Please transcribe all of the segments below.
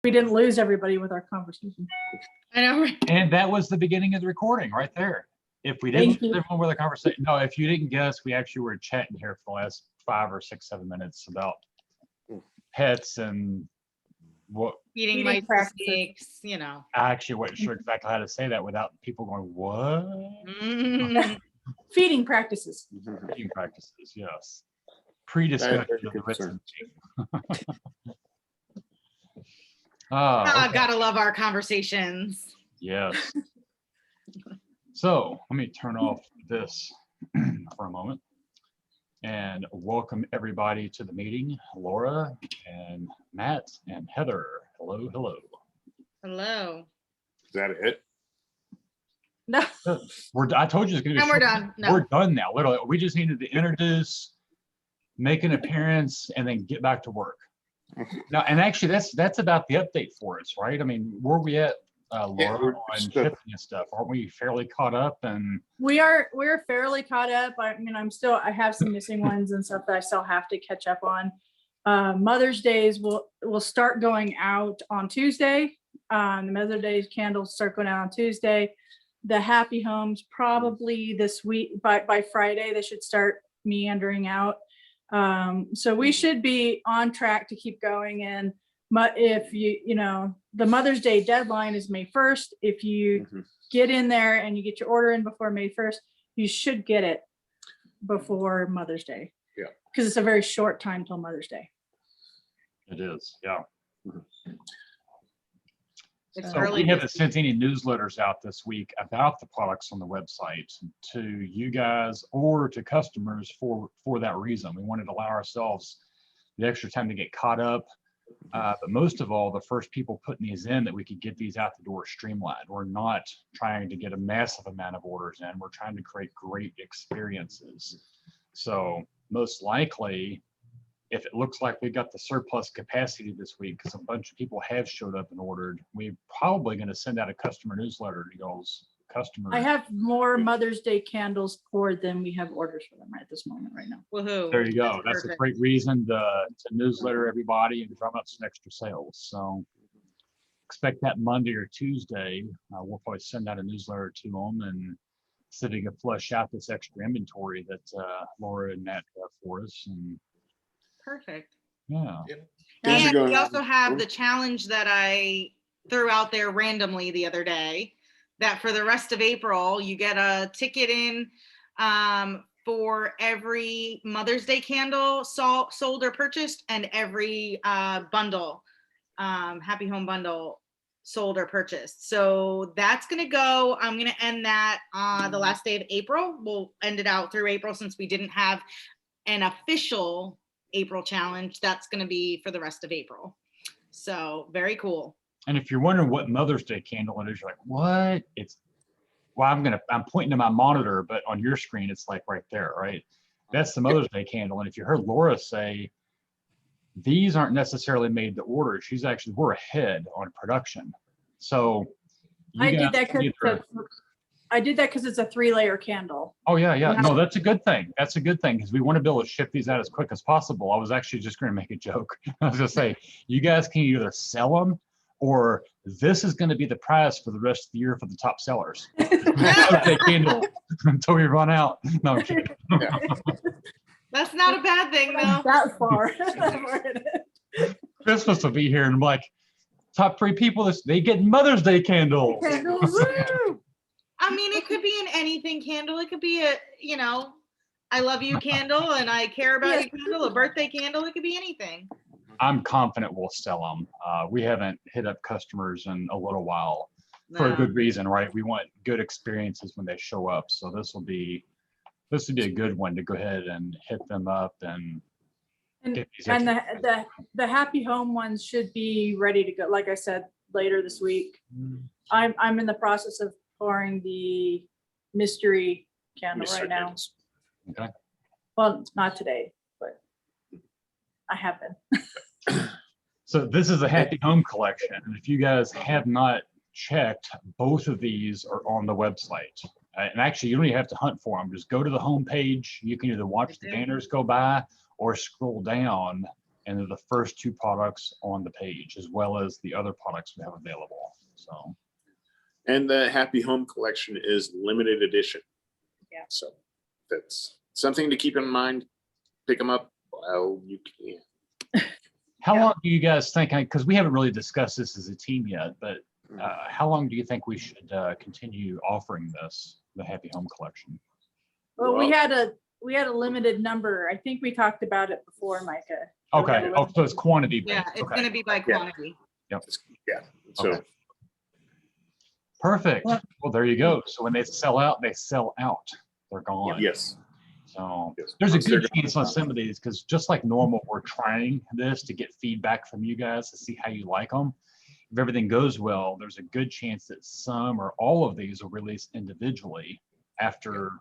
We didn't lose everybody with our conversation. I know, right? And that was the beginning of the recording right there. If we didn't Thank you. live with a conversation, no, if you didn't guess, we actually were chatting here for the last 5 or 6, 7 minutes about pets and what. Eating Eating my practices. mistakes, you know. I actually wasn't sure exactly how to say that without people going, what? Mm. Feeding practices. Feeding practices, yes. Pre-discussion of the written. Okay. Gotta love our conversations. Yes. So let me turn off this for a moment and welcome everybody to the meeting. Laura and Matt and Heather. Hello, hello. Hello. Is that it? No, I told you it's gonna be. And we're done. No. We're done now. Literally, we just needed to introduce, make an appearance, and then get back to work. Now, and actually, that's about the update for us, right? I mean, where we at, Laura, on shipping and stuff? Aren't we fairly caught up? And we're fairly caught up. I mean, I have some missing ones and stuff that I still have to catch up on. Mother's Days will start going out on Tuesday. The Mother's Day candles start going out on Tuesday. The Happy Homes probably this week by Friday they should start meandering out. So we should be on track to keep going. And if you know, the Mother's Day deadline is May 1st. If you get in there and you get your order in before May 1st, you should get it before Mother's Day. Yeah. Because it's a very short time till Mother's Day. it is, yeah. It's So early. we haven't sent any newsletters out this week about the products on the website to you guys or to customers for that reason. We wanted to allow ourselves the extra time to get caught up. But most of all, the first people putting these in, that we could get these out the door streamlined. We're not trying to get a massive amount of orders in. We're trying to create great experiences. So most likely, if it looks like we got the surplus capacity this week, because a bunch of people have showed up and ordered, we're probably going to send out a customer newsletter to y'all's customers. I have more Mother's Day candles poured than we have orders for them right this moment right now. Woohoo. There you go. That's a perfect. great reason to newsletter everybody and drum up some extra sales. So expect that Monday or Tuesday. We'll probably send out a newsletter to them and see if we can flush out this extra inventory that Laura and Matt have for us. And Perfect. yeah. Things are And going we on. also have the challenge that I threw out there randomly the other day, that for the rest of April, you get a ticket in for every Mother's Day candle sold or purchased, and every bundle, Happy Home bundle sold or purchased. So that's going to go. I'm going to end that the last day of April. We'll end it out through April since we didn't have an official April challenge. That's going to be for the rest of April. So very cool. And if you're wondering what Mother's Day candle it is, you're like, what? Well, I'm pointing to my monitor, but on your screen, it's like right there, right? That's the Mother's Day candle. And if you heard Laura say, these aren't necessarily made to order, we're ahead on production. So I did that because it's a 3-layer candle. Oh yeah. No, that's a good thing. That's a good thing, because we want to be able to ship these out as quick as possible. I was actually just going to make a joke. I was going to say, you guys can either sell them, or this is going to be the prize for the rest of the year for the top sellers. Okay, candle until we run out. No, I'm kidding. That's not a bad thing though. That far. Christmas will be here, and I'm like, top 3 people, they get Mother's Day candles. I mean, it could be an anything candle. It could be a, I love you candle and I care about you candle, a birthday candle. It could be anything. I'm confident we'll sell them. We haven't hit up customers in a little while for a good reason, right? We want good experiences when they show up. So this would be a good one to go ahead and hit them up and get these extra. the Happy Home ones should be ready to go. Like I said, later this week. I'm in the process of pouring the mystery candle right now. Okay. Well, not today, but I have been. So this is a Happy Home collection. And if you guys have not checked, both of these are on the website. And actually, you don't even have to hunt for them. Just go to the home page. You can either watch the banners go by or scroll down And they're the first two products on the page, as well as the other products we have available. So And the Happy Home collection is limited edition. Yeah. So that's something to keep in mind. Pick them up while you can. how Yeah. long do you guys think, because we haven't really discussed this as a team yet, but how long do you think we should continue offering this, the Happy Home collection? Well, we Well- had a limited number. I think we talked about it before, Micah. We had Okay, a oh, so it's quantity Yeah, based. it's Okay, gonna be by quantity. Yeah. So Okay. Perfect. Well- Well, there you go. So when they sell out, they sell out. They're gone. yes. So Yes. there's a Once they're good chance on some of these, because just like normal, we're trying this to get feedback from you guys to see how you like them. If everything goes well, there's a good chance that some or all of these will release individually after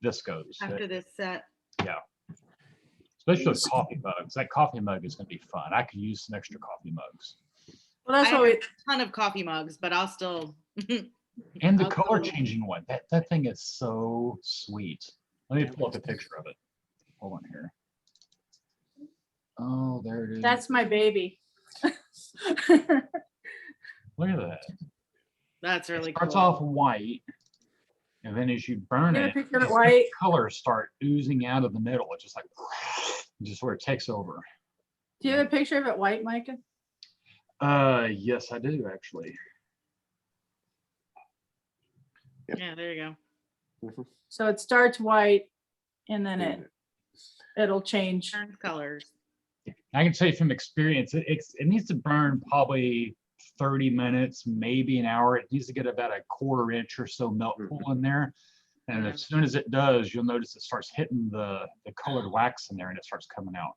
this goes. After this set. Especially those coffee mugs. That coffee mug is going to be fun. I could use some extra coffee mugs. Well, that's I what have we, a ton of coffee mugs, but I'll still. And the I'll color totally- changing one. That thing is so sweet. Let me pull up a picture of it. Hold on here. Oh, there it is. that's my baby. Look at that. That's really It starts cool. off white, and then as you burn Get a it, picture of it the white. colors start oozing out of the middle. It's just like, just where it takes over. Do you have a picture of it white, Micah? Yes, I do actually. Yeah, there you go. So it starts white and then it'll change. Turns colors. I can tell you from experience, it needs to burn probably 30 minutes, maybe an hour. It needs to get about a quarter inch or so melt pool in there. And Yeah. as soon as it does, you'll notice it starts hitting the colored wax in there and it starts coming out.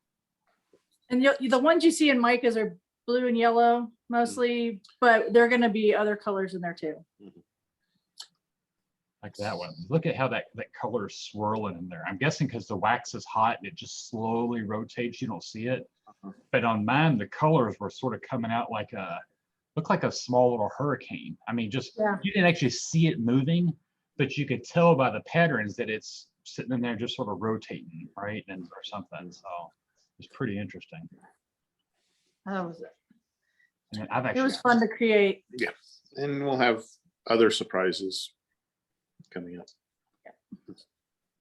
And the ones you see in Micah's are blue and yellow mostly, but there are gonna be other colors in there too. Like that one. Look at how that color is swirling in there. I'm guessing because the wax is hot and it just slowly rotates. You don't see it. But on mine, the colors were sort of coming out like looked like a small little hurricane. I mean, just Yeah. you didn't actually see it moving, but you could tell by the patterns that it's sitting in there just sort of rotating, right? And or something. So it's pretty interesting. That was it. And I've It actually was fun to create. And we'll have other surprises coming up.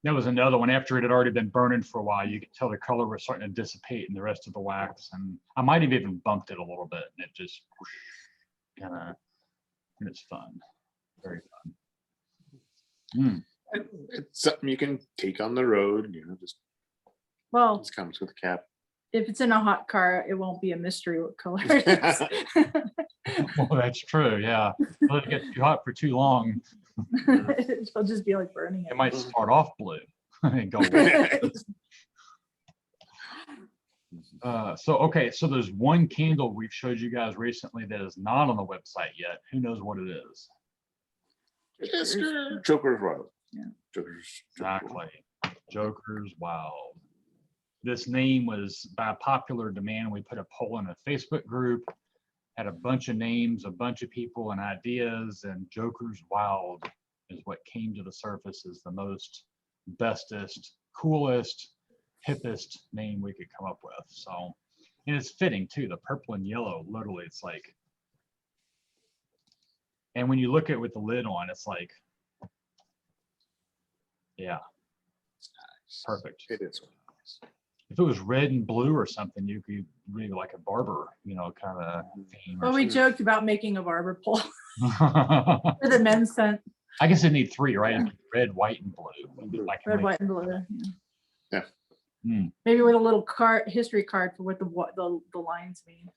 That was another one. After it had already been burning for a while, you could tell the color was starting to dissipate in the rest of the wax. And I might have even bumped it a little bit, and it just kind of, and it's fun. Very fun. Mm. It's something you can take on the road, just Well, just comes with a cap. if it's in a hot car, it won't be a mystery what color it is. Well, that's true. Yeah. Let it get too hot for too long. It'll just be like burning It might start off blue and go away. it. Okay, so there's one candle we've showed you guys recently that is not on the website yet. Who knows what it is? Joker's Wild. Yeah. Joker's Exactly. Joker's Wild. This name was by popular demand. We put a poll in a Facebook group, had a bunch of names, a bunch of people and ideas, and Joker's Wild is what came to the surface as the most bestest, coolest, hippest name we could come up with. So, and it's fitting too. The purple and yellow, literally, it's like, and when you look at it with the lid on, it's like, yeah, perfect. It is. If it was red and blue or something, you could really like a barber, kind of theme. Well, or we something. joked about making a barber pole for the men's scent, I guess it need three, right? Red, white, and blue. Like red, white, and blue. Yeah. Hmm. Maybe with a little history card for what the lines mean.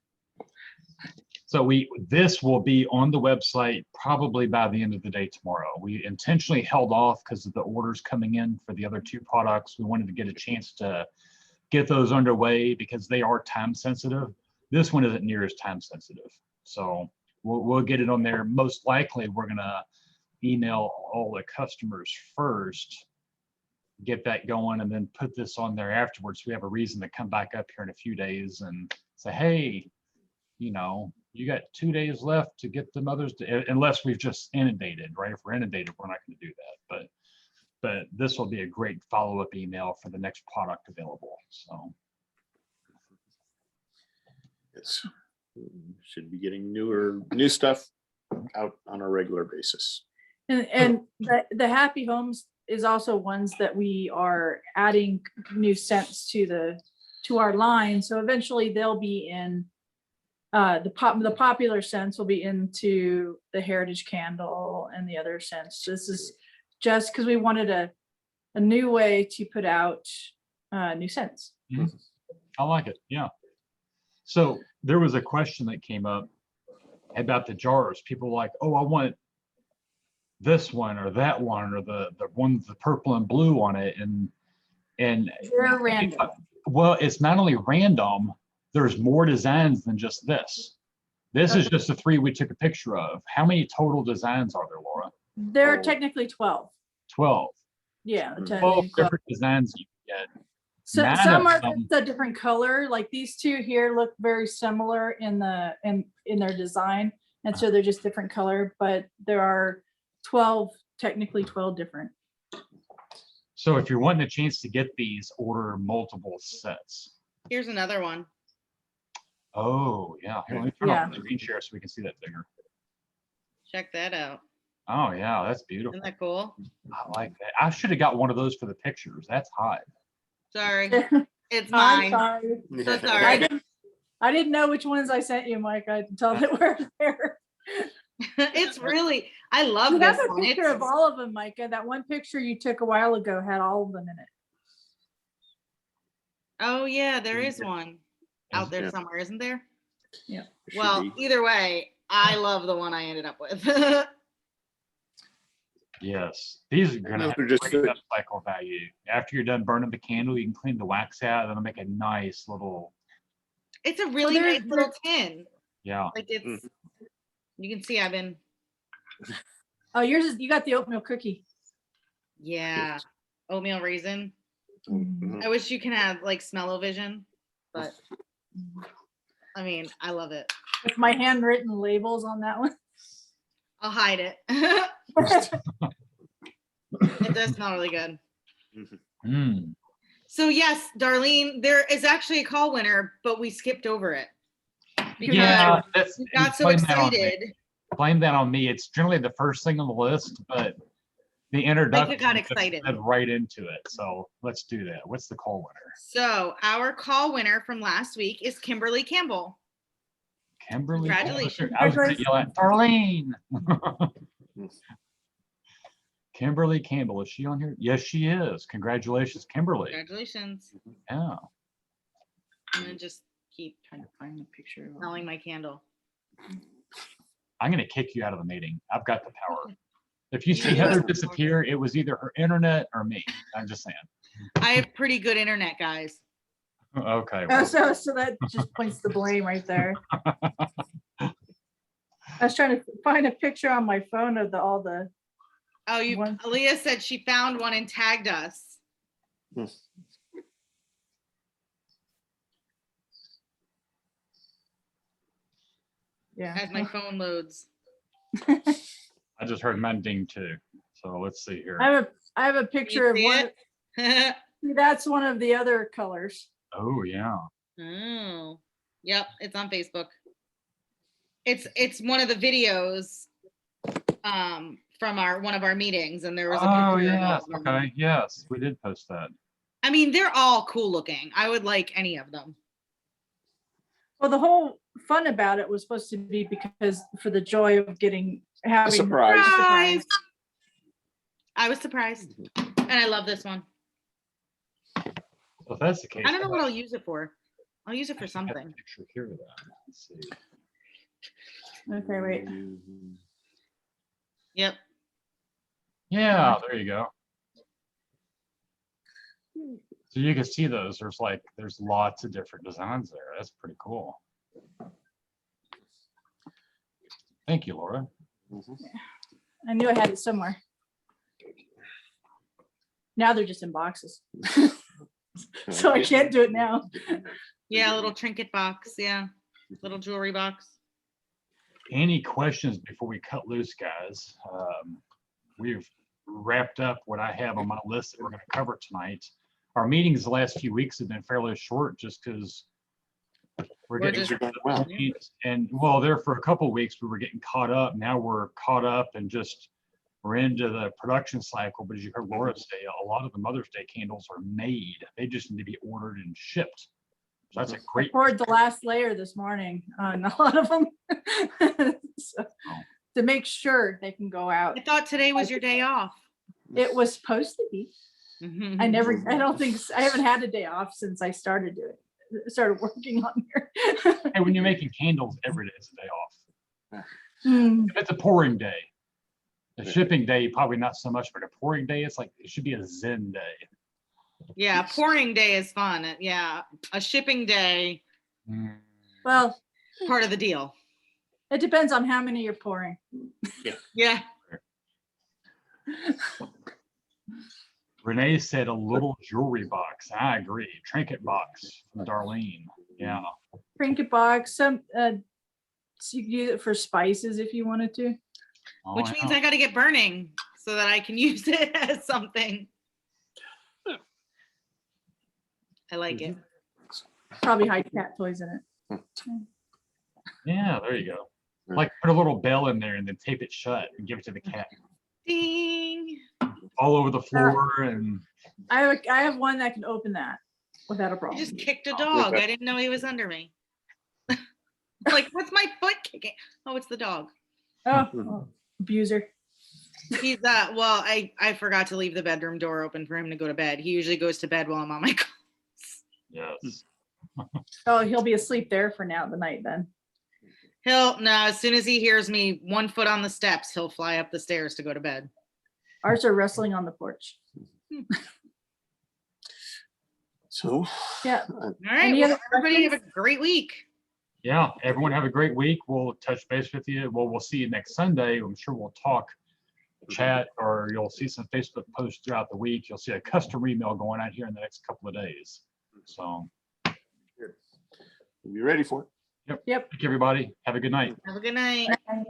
So this will be on the website probably by the end of the day tomorrow. We intentionally held off because of the orders coming in for the other two products. We wanted to get a chance to get those underway because they are time sensitive. This one isn't near as time sensitive. So we'll get it on there. Most likely we're gonna email all the customers first, get that going, and then put this on there afterwards. So we have a reason to come back up here in a few days and say, hey, you got 2 days left to get the mothers unless we've just inundated, right? If we're inundated, we're not going to do that. But this will be a great follow-up email for the next product available. So It's, should be getting new stuff out on a regular basis. And the Happy Homes is also ones that we are adding new scents to our line. So eventually they'll be in, the popular scents will be into the Heritage Candle and the other scents. This is just because we wanted a new way to put out new scents. I like it. Yeah. So there was a question that came up about the jars. People were like, oh, I want this one or that one or the one with the purple and blue on it. And They're random. well, it's not only random, there's more designs than just this. This is just the 3 we took a picture of. How many total designs are there, Laura? They're Oh. technically 12. 12. Yeah. Mm. 12 technically 12. different designs you can get. So Nine some of are them- just a different color, like these two here look very similar in their design. And so they're just different color, but there are 12, technically 12 different. So if you're wanting a chance to get these, order multiple sets. Here's another one. Oh, yeah. Here, let me turn off Yeah. the screen share so we can see that bigger. Check that out. Oh, yeah, that's beautiful. Isn't that cool? I like that. I should have got one of those for the pictures. That's hot. Sorry, it's I'm mine. sorry. So sorry. I didn't know which ones I sent you, Mike. I didn't tell that were there. It's really, I love You this have a one. picture It's, of all of them, Micah. That one picture you took a while ago had all of them in it. oh yeah, there is Yeah. one out there Yeah. somewhere, isn't there? Should Well, be. either way, I love the one I ended up with. Yes. These are going to Those have are just great good. upcycle value. After you're done burning the candle, you can clean the wax out and it'll make a nice little, It's a really they're- nice little tin. yeah. Like it's, Mhm. you can see I've been, Oh, yours is, you got the oatmeal cookie. yeah, oatmeal raisin. Mhm. I wish you can have like smell-o-vision, but I mean, I love it. With my handwritten labels on that one. I'll hide it. It does smell really good. Mm. So yes, Darlene, there is actually a call winner, but we skipped over it. Because Yeah, that's, we got so blame that on me. excited. Blame that on me. It's generally the first thing on the list, but the introduction got just excited. led right into it. So let's do that. What's the call winner? So our call winner from last week is Kimberly Campbell. Kimberly. Congratulations. I was going to yell at Darlene. Kimberly Campbell, is she on here? Yes, she is. Congratulations, Kimberly. Congratulations. Yeah. I'm gonna just keep Trying to find a picture. of- smelling my candle. I'm going to kick you out of the meeting. I've got the power. If you You see do Heather have the power. disappear, it was either her internet or me. I'm just saying. I have pretty good internet, guys. Okay. Oh, so that just points the blame right there. I was trying to find a picture on my phone of all the, Oh, you, One- Aaliyah said she found one and tagged us. yeah. As my phone loads. I just heard mending too. So let's see here. I have a picture of see one. it? That's one of the other colors. Oh, yeah. Oh, yep, it's on Facebook. It's one of the videos from one of our meetings, and there was a Oh, picture of all yes. of them. Okay. Yes, we did post that. I mean, they're all cool looking. I would like any of them. Well, the whole fun about it was supposed to be because for the joy of having surprise. Surprise! I was surprised, and I love this one. Well, if that's the case. I don't know what I'll I'll use it for. I'll use it for something. Picture here of that. Let's see. Okay, wait. Yep. Yeah, there you go. So you can see those. There's lots of different designs there. That's pretty cool. Thank you, Laura. I knew I had it somewhere. Now they're just in boxes. So I can't do it now. Yeah, a little trinket box. Yeah, little jewelry box. Any questions before we cut loose, guys? We've wrapped up what I have on my list that we're going to cover tonight. Our meetings the last few weeks have been fairly short just because We're We're getting just- Things are going well. and well, there for a couple of weeks, we were getting caught up. Now we're caught up and just we're into the production cycle. But as you heard Laura say, a lot of the Mother's Day candles are made. They just need to be ordered and shipped. So that's a I great. poured the last layer this morning on a lot of them. So, to make sure they can go out. I thought today was your day off. It was supposed to be. Mhm. I don't think, I haven't had a day off since I started working on here. Hey, when you're making candles, every day is a day off. Hmm, If it's a pouring day, a shipping day, probably not so much, but a pouring day, it's like, it should be a Zen day. Yeah, pouring day is fun. Yeah, a shipping day, Well, part of the deal. it depends on how many you're pouring. Yeah. Renee said a little jewelry box. I agree. Trinket box from Darlene. Yeah. Trinket box, so you can use it for spices if you wanted to. Oh, Which means I got to get burning so that I can use it as something. I like it. Probably hide cat toys in it. yeah, there you go. Like put a little bell in there and then tape it shut and give it to the cat Ding. all over the floor. And I have one that can open that without a I problem. just kicked a dog. I didn't know he was under me. Like, what's my foot kicking? Oh, it's the dog. Oh, abuser. He's well, I forgot to leave the bedroom door open for him to go to bed. He usually goes to bed while I'm on my calls. yes. Oh, he'll be asleep there for now the night then. No, as soon as he hears me 1 foot on the steps, he'll fly up the stairs to go to bed. Ours are wrestling on the porch. So, Yeah. All right. Any Well, other everybody have a questions? great week. Yeah. Everyone have a great week. We'll touch base with you. Well, we'll see you next Sunday. I'm sure we'll talk, chat, or you'll see some Facebook posts throughout the week. You'll see a customer email going out here in the next couple of days. So we'll be ready for it. Yep. thank you, everybody. Have a good night. Have a good night. Bye.